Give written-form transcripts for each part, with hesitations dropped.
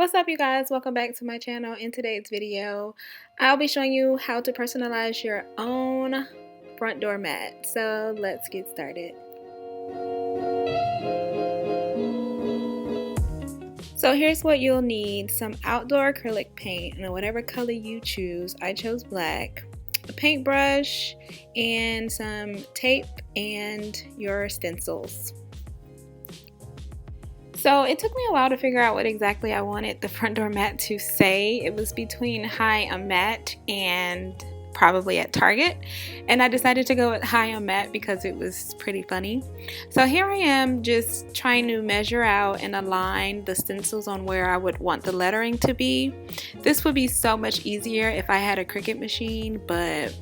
What's up, you guys? Welcome back to my channel. In today's video, I'll be showing you how to personalize your own front door mat. So let's get started. So here's what you'll need: some outdoor acrylic paint in whatever color you choose. I chose black, a paintbrush, and some tape and your stencils. So it took me a while to figure out what exactly I wanted the front door mat to say. It was between high on matte and probably at Target, and I decided to go with high on matte because it was pretty funny. So here I am just trying to measure out and align the stencils on where I would want the lettering to be. This would be so much easier if I had a Cricut machine, but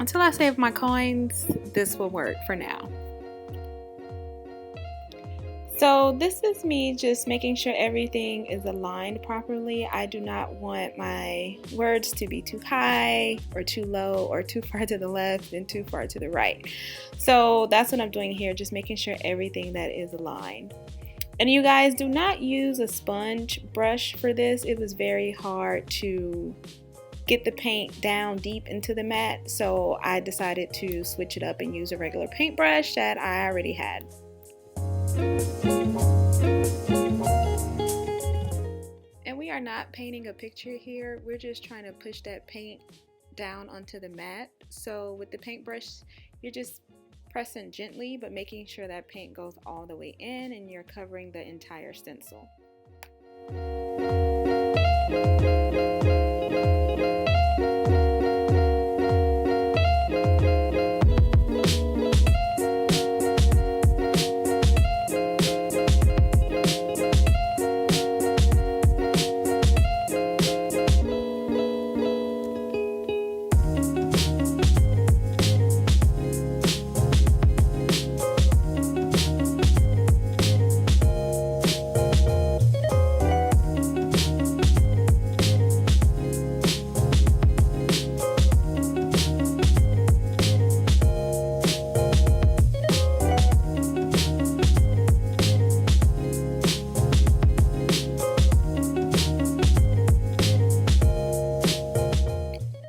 until I save my coins, this will work for now. So this is me just making sure everything is aligned properly. I do not want my words to be too high or too low or too far to the left and too far to the right. So that's what I'm doing here, just making sure everything that is aligned. And you guys, do not use a sponge brush for this. It was very hard to get the paint down deep into the mat, so I decided to switch it up and use a regular paintbrush that I already had. And we are not painting a picture here, we're just trying to push that paint down onto the mat. So with the paintbrush, you're just pressing gently but making sure that paint goes all the way in and you're covering the entire stencil.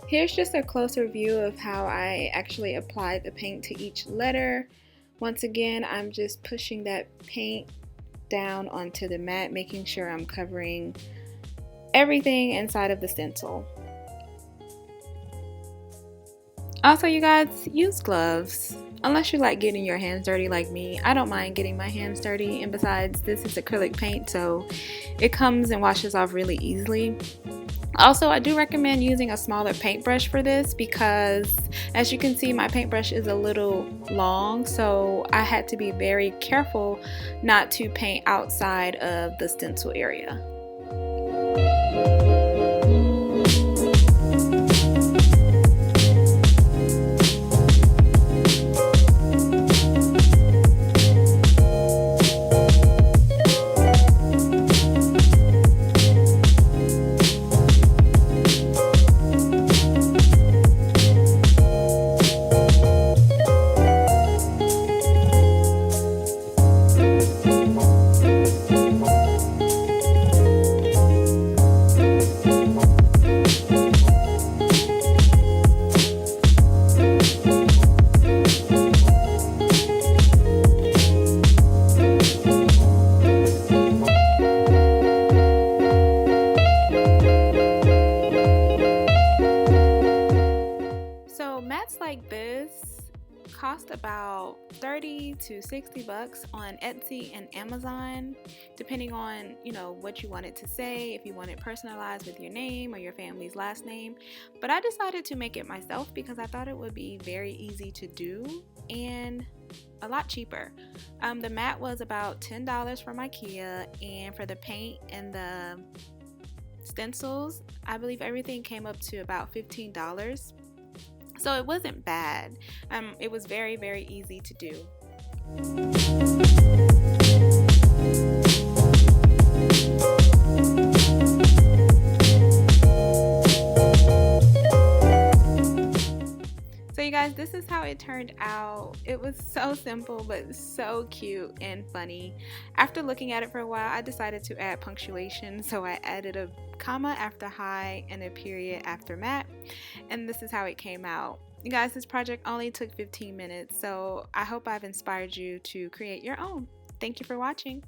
Here's just a closer view of how I actually applied the paint to each letter. Once again, I'm just pushing that paint down onto the mat, making sure I'm covering everything inside of the stencil. Also, you guys, use gloves. Unless you like getting your hands dirty like me. I don't mind getting my hands dirty, and besides, this is acrylic paint, so it comes and washes off really easily. Also, I do recommend using a smaller paintbrush for this because, as you can see, my paintbrush is a little long, so I had to be very careful not to paint outside of the stencil area. Like this cost about 30 to 60 bucks on Etsy and Amazon, depending on what you want it to say, if you want it personalized with your name or your family's last name. But I decided to make it myself because I thought it would be very easy to do and a lot cheaper. The mat was about $10 from IKEA, and for the paint and the stencils, I believe everything came up to about $15. So it wasn't bad. It was very, very easy to do. So you guys, this this is how it turned out. It was so simple but so cute and funny. After looking at it for a while, I decided to add punctuation, so I added a comma after hi and a period after mat, and this is how it came out. You guys, this project only took 15 minutes, so I hope I've inspired you to create your own. Thank you for watching.